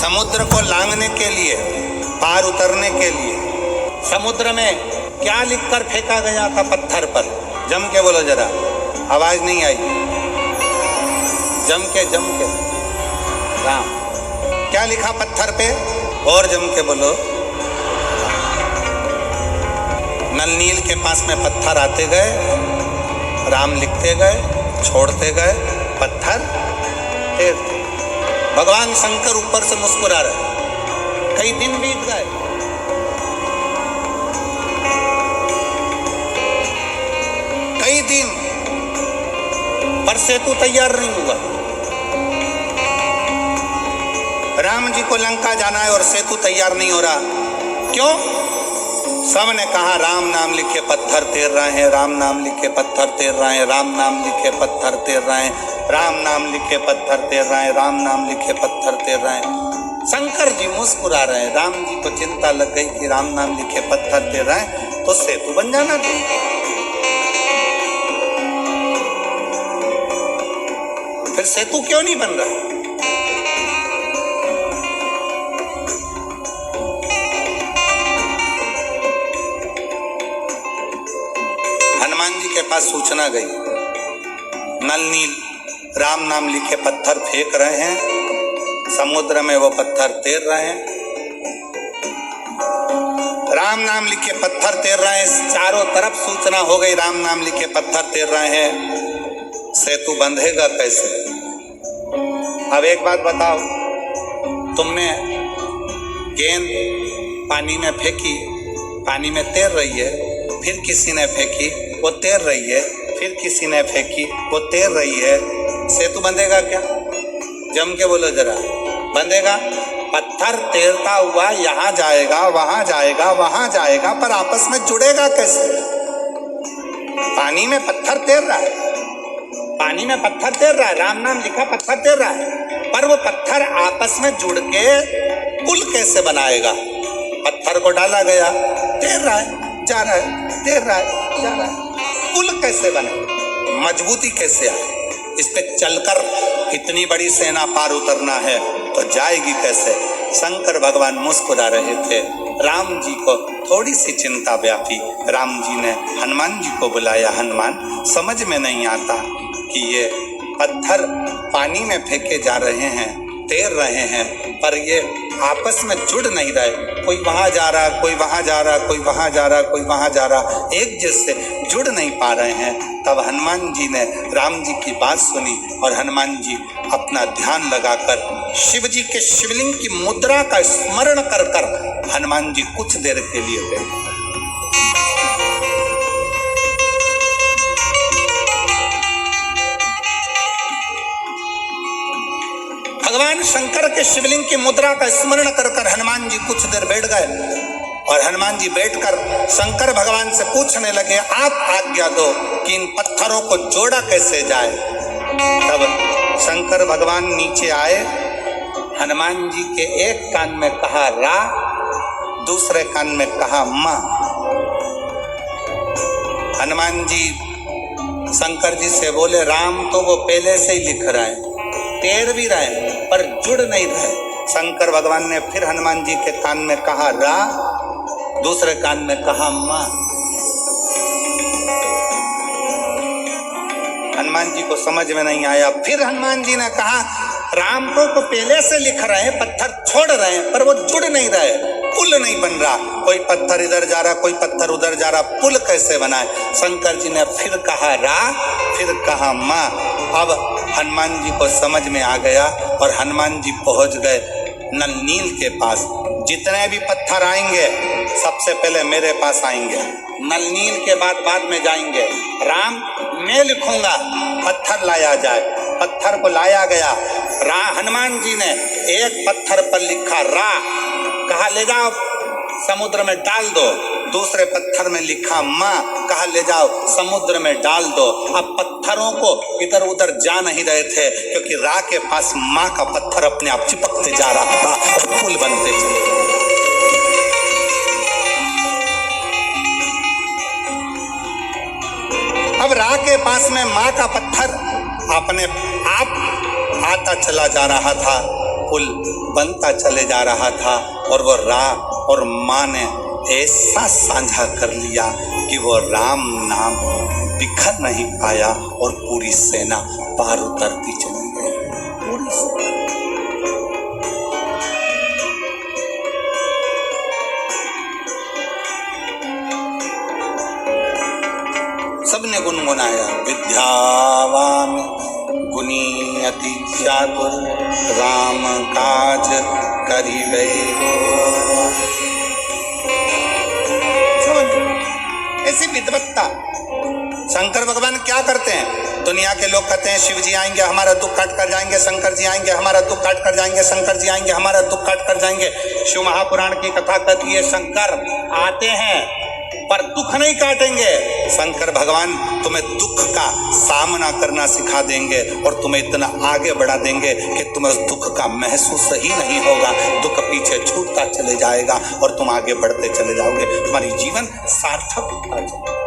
समुद्र को लांघने के लिए, पार उतरने के लिए समुद्र में क्या लिखकर फेंका गया था पत्थर पर? जम के बोलो जरा, आवाज नहीं आई। जम के राम। क्या लिखा पत्थर पे? और जम के बोलो। नल नील के पास में पत्थर आते गए, राम लिखते गए, छोड़ते गए, पत्थर टेरते। भगवान शंकर ऊपर से मुस्कुरा रहे। कई दिन बीत गए, कई दिन, पर सेतु तैयार नहीं हुआ। राम जी को लंका जाना है और सेतु तैयार नहीं हो रहा। क्यों? सबने कहा राम नाम लिखे पत्थर तैर रहे हैं, राम नाम लिखे पत्थर तैर रहे हैं, राम नाम लिखे पत्थर तैर रहे हैं, राम नाम लिखे पत्थर तैर रहे हैं, राम नाम लिखे पत्थर तैर रहे हैं। शंकर जी मुस्कुरा रहे हैं। राम जी को चिंता लग गई कि राम नाम लिखे पत्थर तैर रहे हैं तो सेतु बन जाना चाहिए। फिर सेतु क्यों नहीं बन रहा? हनुमान जी के पास सूचना गई, नल नील राम नाम लिखे पत्थर फेंक रहे हैं, समुद्र में वो पत्थर तैर रहे हैं। राम नाम लिखे पत्थर तैर रहे हैं, चारों तरफ सूचना हो गई राम नाम लिखे पत्थर तैर रहे हैं। सेतु बंधेगा कैसे? अब एक बात बताओ, तुमने गेंद पानी में फेंकी, पानी में तैर रही है, फिर किसी ने फेंकी, वो तैर रही है, फिर किसी ने फेंकी, वो तैर रही है। सेतु बंधेगा क्या? जम के बोलो जरा, बंधेगा? पत्थर तैरता हुआ यहाँ जाएगा, वहां जाएगा, वहां जाएगा, पर आपस में जुड़ेगा कैसे? पानी में पत्थर तैर रहा है, पानी में पत्थर तैर रहा है, राम नाम लिखा पत्थर तैर रहा है, पर वो पत्थर आपस में जुड़ के पुल कैसे बनाएगा? पत्थर को डाला गया, तैर रहा है, जा रहा है, तैर रहा है, जा रहा है, पुल कैसे बने? मजबूती कैसे आए? इस पे चलकर इतनी बड़ी सेना पार उतरना है तो जाएगी कैसे? शंकर भगवान मुस्कुरा रहे थे। राम जी को थोड़ी सी चिंता व्यापी। राम जी ने हनुमान जी को बुलाया। हनुमान, समझ में नहीं आता कि ये पत्थर पानी में फेंके जा रहे हैं, तैर रहे हैं, पर ये आपस में जुड़ नहीं रहे। कोई वहां जा रहा, कोई वहां जा रहा, कोई वहां जा रहा, कोई वहां जा रहा, एक जैसे जुड़ नहीं पा रहे हैं। तब हनुमान जी ने राम जी की बात सुनी और हनुमान जी अपना ध्यान लगाकर शिव जी के शिवलिंग की मुद्रा का स्मरण कर कर हनुमान जी कुछ देर के लिए गए। भगवान शंकर के शिवलिंग की मुद्रा का स्मरण कर कर हनुमान जी कुछ देर बैठ गए और हनुमान जी बैठकर शंकर भगवान से पूछने लगे, आप आज्ञा दो कि इन पत्थरों को जोड़ा कैसे जाए। तब शंकर भगवान नीचे आए, हनुमान जी के एक कान में कहा रा, दूसरे कान में कहा मा। हनुमान जी शंकर जी से बोले, राम तो वो पहले से ही लिख रहे हैं, तैर भी रहे हैं, पर जुड़ नहीं रहे। शंकर भगवान ने फिर हनुमान जी के कान में कहा रा, दूसरे कान में कहा मां। हनुमान जी को समझ में नहीं आया। फिर हनुमान जी ने कहा, राम तो पहले से लिख रहे हैं, पत्थर छोड़ रहे हैं, पर वो जुड़ नहीं रहे, पुल नहीं बन रहा। कोई पत्थर इधर जा रहा, कोई पत्थर उधर जा रहा, पुल कैसे बनाए? शंकर जी ने फिर कहा रा, फिर कहा मां। अब हनुमान जी को समझ में आ गया और हनुमान जी पहुंच गए नल नील के पास। जितने भी पत्थर आएंगे सबसे पहले मेरे पास आएंगे, नल नील के बाद में जाएंगे। राम मैं लिखूंगा, पत्थर लाया जाए। पत्थर को लाया गया। हनुमान जी ने एक पत्थर पर लिखा रा, कहा ले जाओ समुद्र में डाल दो। दूसरे पत्थर में लिखा माँ, कहा ले जाओ समुद्र में डाल दो। अब पत्थरों को इधर उधर जा नहीं रहे थे, क्योंकि रा के पास माँ का पत्थर अपने आप चिपकते जा रहा था और पुल बनते चले। अब रा के पास में माँ का पत्थर अपने आप आता चला जा रहा था। पुल बनता चले जा रहा था और वो राम और माँ ने ऐसा साझा कर लिया कि वो राम नाम बिखर नहीं पाया और पूरी सेना पार उतरती चली गई। पूरी सेना। सबने गुनगुनाया, विद्यावान गुणी अति चातुर राम काज करिबे गो। ऐसी विद्वत्ता। शंकर भगवान क्या करते हैं? दुनिया के लोग कहते हैं शिव जी आएंगे हमारा दुख काट कर जाएंगे, शंकर जी आएंगे हमारा दुख काट कर जाएंगे, शंकर जी आएंगे हमारा दुख काट कर जाएंगे। शिव महापुराण की कथा कहती है शंकर आते हैं पर दुख नहीं काटेंगे। शंकर भगवान तुम्हें दुख का सामना करना सिखा देंगे और तुम्हें इतना आगे बढ़ा देंगे कि तुम्हें उस दुख का महसूस ही नहीं होगा। दुख पीछे छूटता चले जाएगा और तुम आगे बढ़ते चले जाओगे। तुम्हारी जीवन सार्थक होता जाएगा।